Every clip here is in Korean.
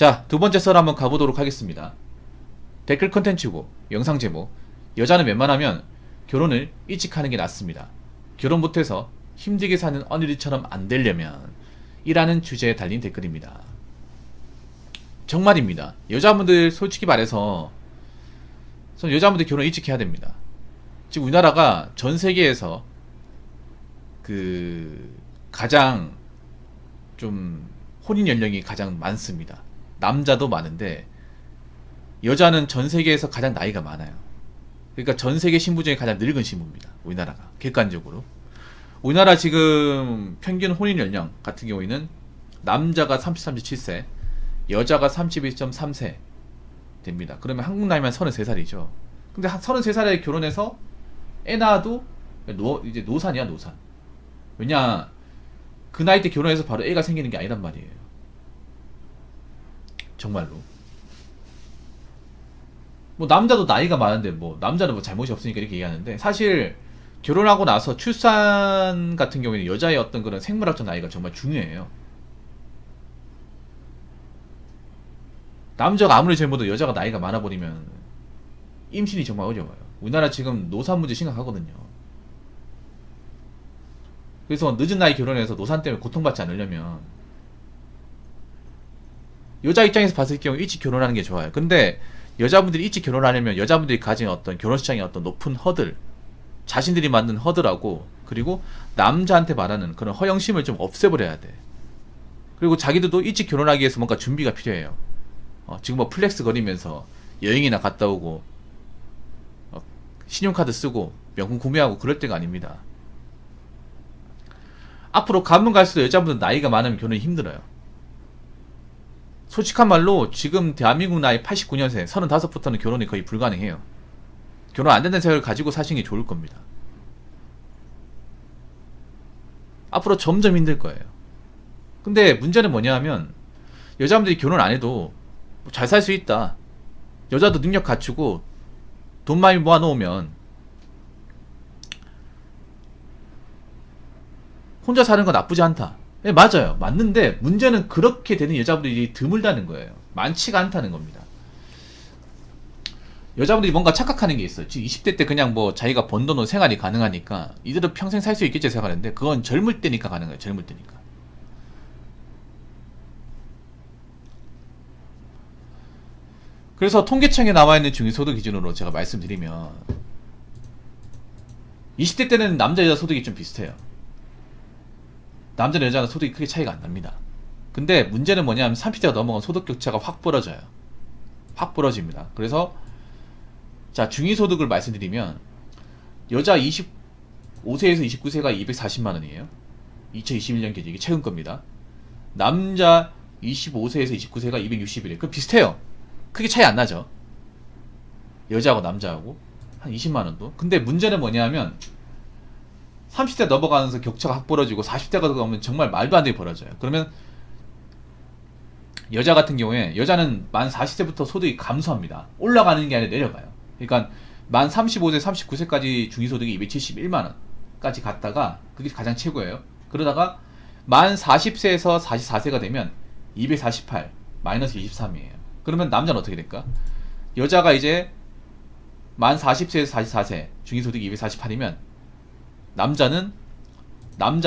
자, 두 번째 썰 한번 가보도록 하겠습니다. 댓글 컨텐츠고 영상 제목, 여자는 웬만하면 결혼을 일찍 하는 게 낫습니다. 결혼 못해서 힘들게 사는 어린이처럼 안 되려면 이라는 주제에 달린 댓글입니다. 정말입니다. 여자분들 솔직히 말해서 여자분들 결혼 일찍 해야 됩니다. 지금 우리나라가 전 세계에서 가장 좀 혼인 연령이 가장 많습니다. 남자도 많은데 여자는 전 세계에서 가장 나이가 많아요. 그러니까 전 세계 신부 중에 가장 늙은 신부입니다. 우리나라가 객관적으로. 우리나라 지금 평균 혼인 연령 같은 경우에는 남자가 33.7세, 여자가 31.3세 됩니다. 그러면 한국 나이면 33살이죠. 근데 33살에 결혼해서 애 낳아도 이제 노산이야, 노산. 왜냐, 그 나이 때 결혼해서 바로 애가 생기는 게 아니란 말이에요. 정말로. 뭐 남자도 나이가 많은데 뭐 남자는 뭐 잘못이 없으니까 이렇게 얘기하는데, 사실 결혼하고 나서 출산 같은 경우에는 여자의 어떤 그런 생물학적 나이가 정말 중요해요. 남자가 아무리 젊어도 여자가 나이가 많아 버리면 임신이 정말 어려워요. 우리나라 지금 노산 문제 심각하거든요. 그래서 늦은 나이 결혼해서 노산 때문에 고통받지 않으려면 여자 입장에서 봤을 경우 일찍 결혼하는 게 좋아요. 근데 여자분들이 일찍 결혼하려면 여자분들이 가진 어떤 결혼시장의 어떤 높은 허들, 자신들이 만든 허들하고, 그리고 남자한테 말하는 그런 허영심을 좀 없애버려야 돼. 그리고 자기들도 일찍 결혼하기 위해서 뭔가 준비가 필요해요. 지금 뭐 플렉스 거리면서 여행이나 갔다 오고 신용카드 쓰고 명품 구매하고 그럴 때가 아닙니다. 앞으로 가면 갈수록 여자분들 나이가 많으면 결혼이 힘들어요. 솔직한 말로 지금 대한민국 나이 89년생 35부터는 결혼이 거의 불가능해요. 결혼 안 되는 세월을 가지고 사시는 게 좋을 겁니다. 앞으로 점점 힘들 거예요. 근데 문제는 뭐냐 하면 여자분들이 결혼 안 해도 잘 살 수 있다, 여자도 능력 갖추고 돈 많이 모아놓으면 혼자 사는 건 나쁘지 않다. 네, 맞아요. 맞는데 문제는 그렇게 되는 여자분들이 드물다는 거예요. 많지가 않다는 겁니다. 여자분들이 뭔가 착각하는 게 있어요. 지금 20대 때 그냥 뭐 자기가 번 돈으로 생활이 가능하니까 이대로 평생 살 수 있겠지 생각하는데, 그건 젊을 때니까 가능해요. 젊을 때니까. 그래서 통계청에 나와있는 중위소득 기준으로 제가 말씀드리면 20대 때는 남자 여자 소득이 좀 비슷해요. 남자나 여자는 소득이 크게 차이가 안 납니다. 근데 문제는 뭐냐면 30대가 넘어가면 소득 격차가 확 벌어져요. 확 벌어집니다. 그래서 자, 중위소득을 말씀드리면 여자 25세에서 29세가 240만원이에요 2021년 기준, 이게 최근 겁니다. 남자 25세에서 29세가 261이에요 그 비슷해요. 크게 차이 안 나죠, 여자하고 남자하고 한 20만원도. 근데 문제는 뭐냐면 30대 넘어가면서 격차가 확 벌어지고 40대가 넘어가면 정말 말도 안 되게 벌어져요. 그러면 여자 같은 경우에, 여자는 만 40세부터 소득이 감소합니다. 올라가는 게 아니라 내려가요. 그러니까 만 35세, 39세까지 중위소득이 271만원까지 갔다가 그게 가장 최고예요. 그러다가 만 40세에서 44세가 되면 248, 마이너스 23이에요. 그러면 남자는 어떻게 될까? 여자가 이제 만 40세에서 44세 중위소득이 248이면 남자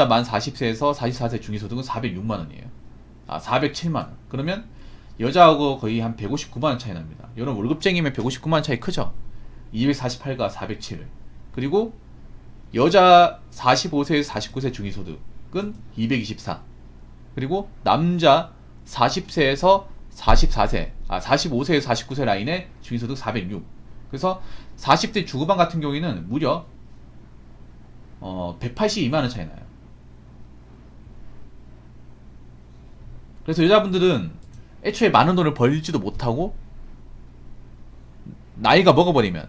만 40세에서 44세 중위소득은 406만원이에요 407만원. 그러면 여자하고 거의 한 159만원 차이 납니다. 여러분 월급쟁이면 159만원 차이 크죠? 248과 407. 그리고 여자 45세에서 49세 중위소득은 224. 그리고 남자 40세에서 44세, 45세에서 49세 라인의 중위소득 406. 그래서 40대 중후반 같은 경우에는 무려 182만원 차이 나요. 그래서 여자분들은 애초에 많은 돈을 벌지도 못하고 나이가 먹어버리면,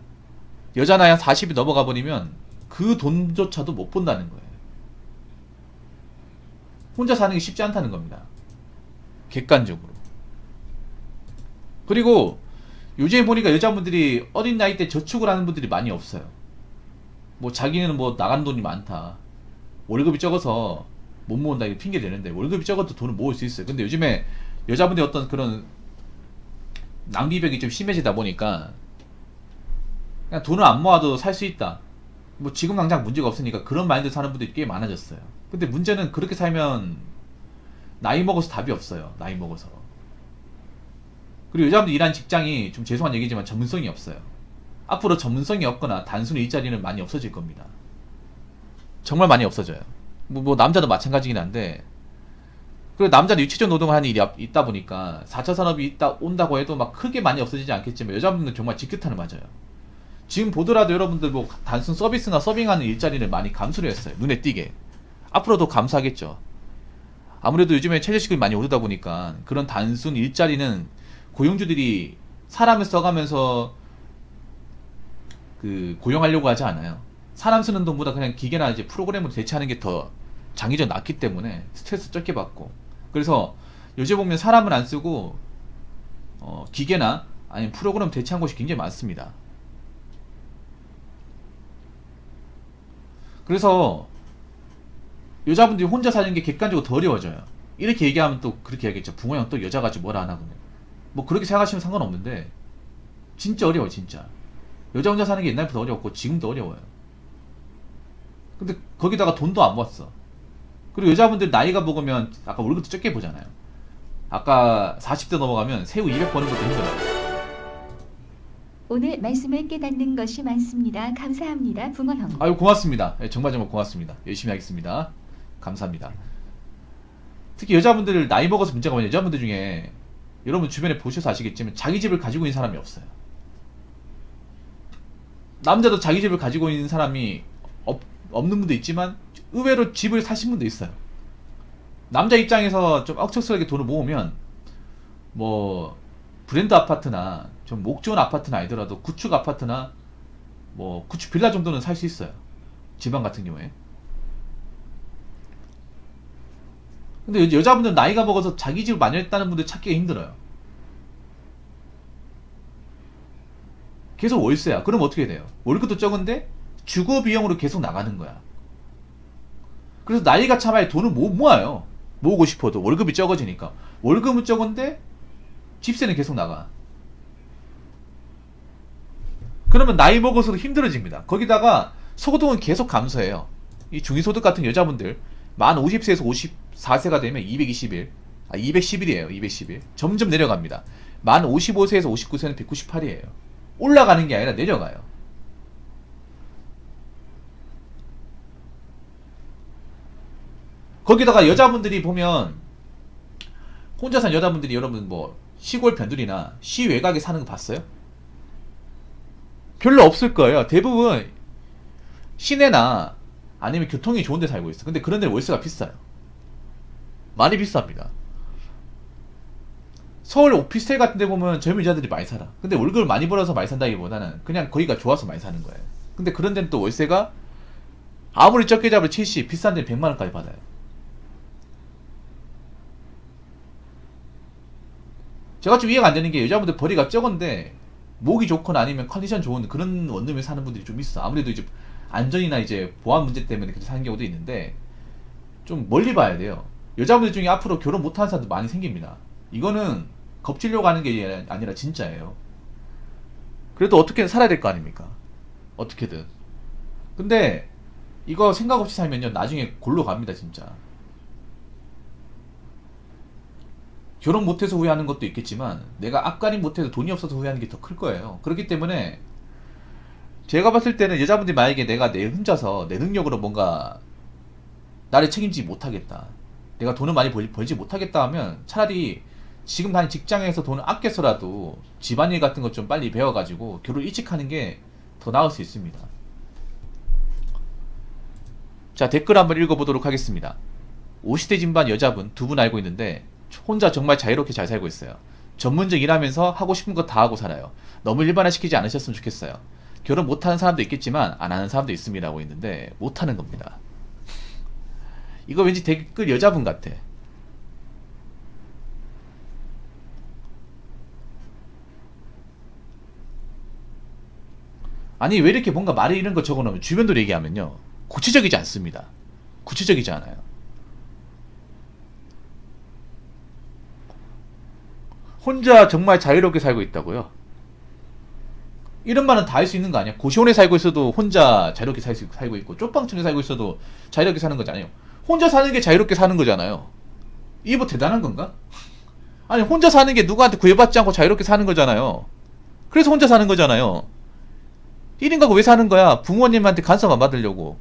여자 나이 한 40이 넘어가 버리면 그 돈조차도 못 본다는 거예요. 혼자 사는 게 쉽지 않다는 겁니다. 객관적으로. 그리고 요즘에 보니까 여자분들이 어린 나이 때 저축을 하는 분들이 많이 없어요. 뭐 자기는 뭐 나간 돈이 많다, 월급이 적어서 못 모은다, 이게 핑계 대는데 월급이 적어도 돈을 모을 수 있어요. 근데 요즘에 여자분들이 어떤 그런 낭비벽이 좀 심해지다 보니까 그냥 돈을 안 모아도 살 수 있다. 뭐 지금 당장 문제가 없으니까 그런 마인드 사는 분들이 꽤 많아졌어요. 근데 문제는 그렇게 살면 나이 먹어서 답이 없어요. 나이 먹어서. 그리고 여자분들 일하는 직장이 좀 죄송한 얘기지만 전문성이 없어요. 앞으로 전문성이 없거나 단순히 일자리는 많이 없어질 겁니다. 정말 많이 없어져요. 뭐 남자도 마찬가지긴 한데, 그리고 남자는 유체적 노동을 하는 일이 있다 보니까 4차 산업이 온다고 해도 막 크게 많이 없어지지 않겠지만 여자분들은 정말 직격탄을 맞아요. 지금 보더라도 여러분들 뭐 단순 서비스나 서빙하는 일자리를 많이 감수를 했어요. 눈에 띄게. 앞으로도 감수하겠죠. 아무래도 요즘에 최저시급이 많이 오르다 보니까 그런 단순 일자리는 고용주들이 사람을 써가면서 그 고용하려고 하지 않아요. 사람 쓰는 돈보다 그냥 기계나 이제 프로그램으로 대체하는 게 더 장기적 낫기 때문에 스트레스 적게 받고. 그래서 요즘 보면 사람을 안 쓰고 기계나 아니면 프로그램 대체한 곳이 굉장히 많습니다. 그래서 여자분들이 혼자 사는 게 객관적으로 더 어려워져요. 이렇게 얘기하면 또 그렇게 하겠죠. 붕어 형 또 여자 가지고 뭐라 하나 보네. 뭐 그렇게 생각하시면 상관없는데 진짜 어려워요. 진짜 여자 혼자 사는 게 옛날부터 어려웠고 지금도 어려워요. 근데 거기다가 돈도 안 모았어. 그리고 여자분들 나이가 먹으면 아까 월급도 적게 보잖아요. 아까 40대 넘어가면 세후 200 버는 것도 힘들어요. 오늘 말씀을 깨닫는 것이 많습니다. 감사합니다. 붕어형. 아유 고맙습니다. 정말 고맙습니다. 열심히 하겠습니다. 감사합니다. 특히 여자분들 나이 먹어서 문제가 뭐냐, 여자분들 중에 여러분 주변에 보셔서 아시겠지만 자기 집을 가지고 있는 사람이 없어요. 남자도 자기 집을 가지고 있는 사람이 없는 분도 있지만 의외로 집을 사신 분도 있어요. 남자 입장에서 좀 억척스럽게 돈을 모으면 뭐 브랜드 아파트나 좀 목 좋은 아파트는 아니더라도 구축 아파트나 뭐 구축 빌라 정도는 살 수 있어요. 지방 같은 경우에. 근데 여자분들 나이가 먹어서 자기 집을 마련했다는 분들 찾기가 힘들어요. 계속 월세야. 그럼 어떻게 돼요? 월급도 적은데 주거 비용으로 계속 나가는 거야. 그래서 나이가 차봐야 돈을 못 모아요. 모으고 싶어도 월급이 적어지니까. 월급은 적은데 집세는 계속 나가. 그러면 나이 먹어서도 힘들어집니다. 거기다가 소득은 계속 감소해요. 이 중위소득 같은 여자분들 만 50세에서 54세가 되면 221, 211이에요. 211. 점점 내려갑니다. 만 55세에서 59세는 198이에요. 올라가는 게 아니라 내려가요. 거기다가 여자분들이 보면 혼자 산 여자분들이 여러분 뭐 시골 변두리나 시 외곽에 사는 거 봤어요? 별로 없을 거예요. 대부분 시내나 아니면 교통이 좋은 데 살고 있어. 근데 그런 데 월세가 비싸요. 많이 비쌉니다. 서울 오피스텔 같은 데 보면 젊은 여자들이 많이 살아. 근데 월급을 많이 벌어서 많이 산다기보다는 그냥 거기가 좋아서 많이 사는 거예요. 근데 그런 데는 또 월세가 아무리 적게 잡아도 70, 비싼 데는 100만 원까지 받아요. 제가 좀 이해가 안 되는 게 여자분들 벌이가 적은데 목이 좋거나 아니면 컨디션 좋은 그런 원룸에 사는 분들이 좀 있어. 아무래도 이제 안전이나 이제 보안 문제 때문에 그렇게 사는 경우도 있는데 좀 멀리 봐야 돼요. 여자분들 중에 앞으로 결혼 못하는 사람도 많이 생깁니다. 이거는 겁치려고 하는 게 아니라 진짜예요. 그래도 어떻게든 살아야 될 거 아닙니까? 어떻게든. 근데 이거 생각 없이 살면요 나중에 골로 갑니다 진짜. 결혼 못해서 후회하는 것도 있겠지만 내가 앞가림 못해서 돈이 없어서 후회하는 게 더 클 거예요. 그렇기 때문에 제가 봤을 때는 여자분들이 만약에 내가 내 혼자서 내 능력으로 뭔가 나를 책임지지 못하겠다, 내가 돈을 많이 벌지 못하겠다 하면 차라리 지금 다니는 직장에서 돈을 아껴서라도 집안일 같은 것 좀 빨리 배워가지고 결혼 일찍 하는 게 더 나을 수 있습니다. 자, 댓글 한번 읽어보도록 하겠습니다. 50대 진반 여자분 두 분 알고 있는데 혼자 정말 자유롭게 잘 살고 있어요. 전문직 일하면서 하고 싶은 거 다 하고 살아요. 너무 일반화시키지 않으셨으면 좋겠어요. 결혼 못하는 사람도 있겠지만 안 하는 사람도 있습니다 하고 있는데 못하는 겁니다. 이거 왠지 댓글 여자분 같아. 아니 왜 이렇게 뭔가 말을 이런 거 적어놓으면 주변도 얘기하면요 구체적이지 않습니다. 구체적이지 않아요. 혼자 정말 자유롭게 살고 있다고요? 이런 말은 다 할 수 있는 거 아니야? 고시원에 살고 있어도 혼자 자유롭게 살고 있고, 쪽방촌에 살고 있어도 자유롭게 사는 거잖아요. 혼자 사는 게 자유롭게 사는 거잖아요. 이게 뭐 대단한 건가? 아니, 혼자 사는 게 누구한테 구애받지 않고 자유롭게 사는 거잖아요. 그래서 혼자 사는 거잖아요. 1인 가구 왜 사는 거야? 부모님한테 간섭 안 받으려고.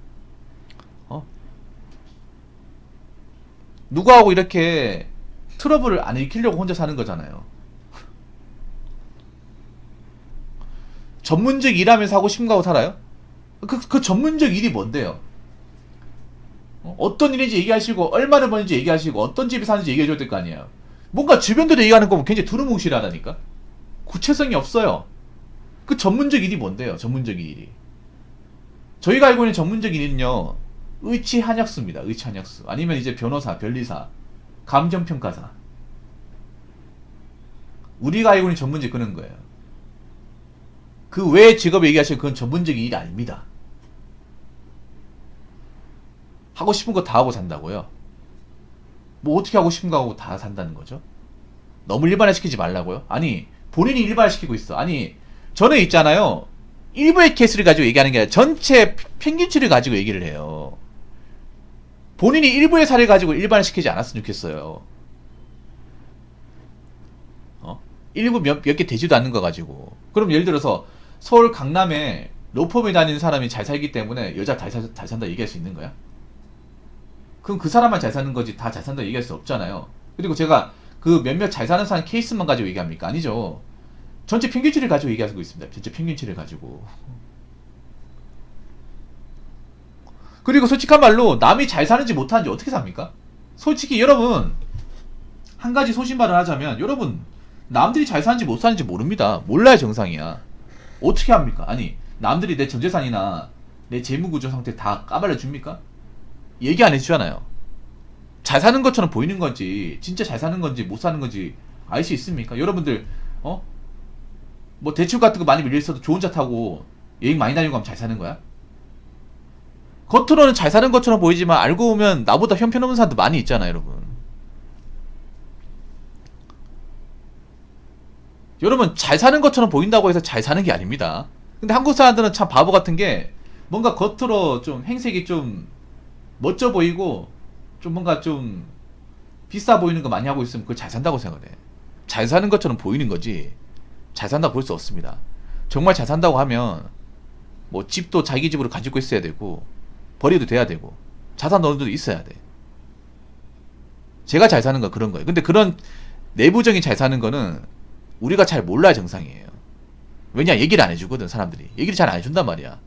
누구하고 이렇게 트러블을 안 일으키려고 혼자 사는 거잖아요. 전문직 일하면서 하고 싶은 거 하고 살아요? 그 전문적 일이 뭔데요? 어떤 일인지 얘기하시고, 얼마를 버는지 얘기하시고, 어떤 집에 사는지 얘기해줘야 될 거 아니에요. 뭔가 주변들이 얘기하는 거 보면 굉장히 두루뭉실하다니까? 구체성이 없어요. 그 전문적 일이 뭔데요? 전문적 일이. 저희가 알고 있는 전문적 일은요, 의치 한약수입니다. 의치 한약수. 아니면 이제 변호사, 변리사, 감정평가사. 우리가 알고 있는 전문직 그런 거예요. 그 외의 직업 얘기하시면 그건 전문적인 일이 아닙니다. 하고 싶은 거 다 하고 산다고요? 뭐 어떻게 하고 싶은 거 하고 다 산다는 거죠? 너무 일반화시키지 말라고요? 아니, 본인이 일반화시키고 있어. 아니, 저는 있잖아요. 일부의 케이스를 가지고 얘기하는 게 아니라 전체 평균치를 가지고 얘기를 해요. 본인이 일부의 사례를 가지고 일반화시키지 않았으면 좋겠어요. 일부 몇 개 되지도 않는 거 가지고. 그럼 예를 들어서 서울 강남에 로펌에 다니는 사람이 잘 살기 때문에 여자 잘 산다 얘기할 수 있는 거야? 그럼 그 사람만 잘 사는 거지 다 잘 산다 얘기할 수 없잖아요. 그리고 제가 그 몇몇 잘 사는 사람 케이스만 가지고 얘기합니까? 아니죠. 전체 평균치를 가지고 얘기하고 있습니다. 전체 평균치를 가지고. 그리고 솔직한 말로 남이 잘 사는지 못하는지 어떻게 삽니까? 솔직히 여러분, 한 가지 소신발언을 하자면, 여러분 남들이 잘 사는지 못 사는지 모릅니다. 몰라야 정상이야. 어떻게 합니까? 아니, 남들이 내 전재산이나 내 재무구조 상태 다 까발려 줍니까? 얘기 안 해주잖아요. 잘 사는 것처럼 보이는 건지 진짜 잘 사는 건지 못 사는 건지 알 수 있습니까? 여러분들 뭐 대출 같은 거 많이 밀려 있어도 좋은 차 타고 여행 많이 다니고 하면 잘 사는 거야? 겉으로는 잘 사는 것처럼 보이지만 알고 보면 나보다 형편없는 사람도 많이 있잖아요, 여러분. 여러분, 잘 사는 것처럼 보인다고 해서 잘 사는 게 아닙니다. 근데 한국 사람들은 참 바보 같은 게 뭔가 겉으로 좀 행색이 좀 멋져 보이고 좀 뭔가 좀 비싸 보이는 거 많이 하고 있으면 그걸 잘 산다고 생각을 해. 잘 사는 것처럼 보이는 거지 잘 산다고 볼 수 없습니다. 정말 잘 산다고 하면 뭐 집도 자기 집으로 가지고 있어야 되고 벌이도 돼야 되고 자산 어느 정도 있어야 돼. 제가 잘 사는 건 그런 거예요. 근데 그런 내부적인 잘 사는 거는 우리가 잘 몰라야 정상이에요. 왜냐, 얘기를 안 해주거든. 사람들이 얘기를 잘 안 해준단 말이야.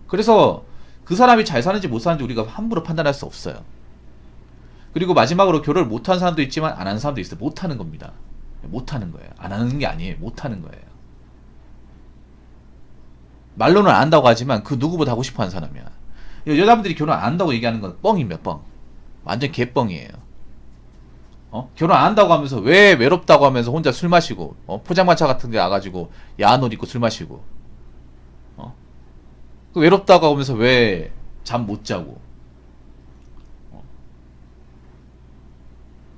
그래서 그 사람이 잘 사는지 못 사는지 우리가 함부로 판단할 수 없어요. 그리고 마지막으로 결혼을 못하는 사람도 있지만 안 하는 사람도 있어요. 못하는 겁니다. 못하는 거예요. 안 하는 게 아니에요. 못하는 거예요. 말로는 안 한다고 하지만 그 누구보다 하고 싶어하는 사람이야. 여자분들이 결혼 안 한다고 얘기하는 건 뻥입니다. 뻥. 완전 개뻥이에요. 결혼 안 한다고 하면서 왜 외롭다고 하면서 혼자 술 마시고 포장마차 같은 데 와가지고 야한 옷 입고 술 마시고 그 외롭다고 하면서 왜 잠 못 자고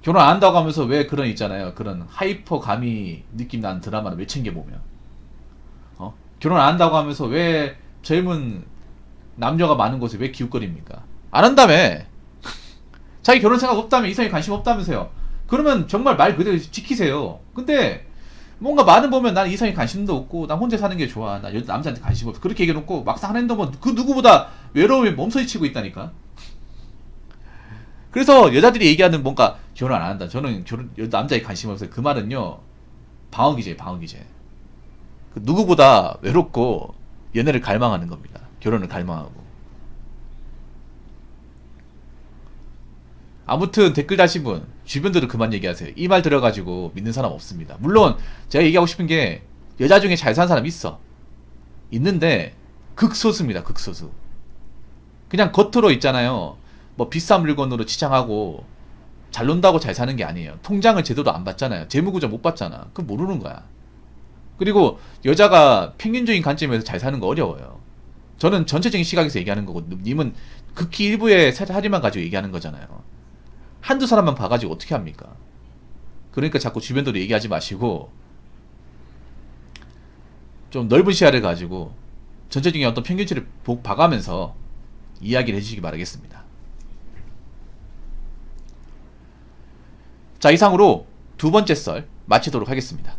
결혼 안 한다고 하면서 왜 그런 있잖아요. 그런 하이퍼 감이 느낌 나는 드라마를 왜 챙겨보면 결혼 안 한다고 하면서 왜 젊은 남녀가 많은 곳에 왜 기웃거립니까? 안 한다며. 자기 결혼 생각 없다며, 이성에 관심 없다면서요. 그러면 정말 말 그대로 지키세요. 근데 뭔가 많은 보면 난 이성에 관심도 없고 난 혼자 사는 게 좋아, 나 남자한테 관심 없어, 그렇게 얘기해놓고 막상 하는 놈은 그 누구보다 외로움에 몸서리치고 있다니까. 그래서 여자들이 얘기하는 뭔가 결혼 안 한다, 저는 남자에 관심 없어요, 그 말은요 방어기제. 그 누구보다 외롭고 연애를 갈망하는 겁니다. 결혼을 갈망하고. 아무튼 댓글 다신 분 주변들은 그만 얘기하세요. 이 말 들어가지고 믿는 사람 없습니다. 물론 제가 얘기하고 싶은 게 여자 중에 잘 사는 사람 있는데 극소수입니다. 극소수. 그냥 겉으로 있잖아요, 뭐 비싼 물건으로 치장하고 잘 논다고 잘 사는 게 아니에요. 통장을 제대로 안 받잖아요. 재무구조 못 받잖아. 그거 모르는 거야. 그리고 여자가 평균적인 관점에서 잘 사는 거 어려워요. 저는 전체적인 시각에서 얘기하는 거고, 님은 극히 일부의 사례만 가지고 얘기하는 거잖아요. 한두 사람만 봐가지고 어떻게 합니까? 그러니까 자꾸 주변도로 얘기하지 마시고 좀 넓은 시야를 가지고 전체적인 어떤 평균치를 봐가면서 이야기를 해주시기 바라겠습니다. 자, 이상으로 두 번째 썰 마치도록 하겠습니다.